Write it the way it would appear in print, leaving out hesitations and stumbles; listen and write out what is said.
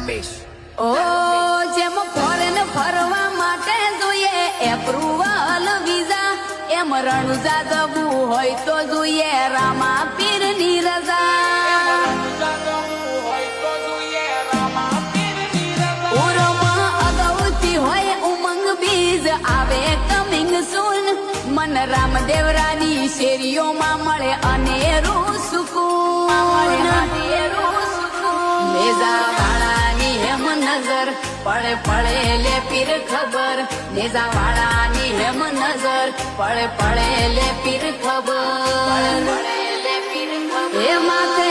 રમેશ ઓ જેમ ફોરેન ફરવા માટે જોઈએ એપ્રુવલ વિઝા, એમ રણુજા જવું હોય તો જોઈએ રામા પીરની રજા. ઉરમાં અગાઉથી હોય ઉમંગ બીજ આવે કમિંગ સૂન. મન રામદેવરાની શેરીઓમાં મળે અનેરું સુકૂન. નેજાવાળાની હેમ નજર પળે પળે લે પીર ખબર. નેજાવાળાની હેમ નજર પળે પળે લે પીર ખબર. એ માથે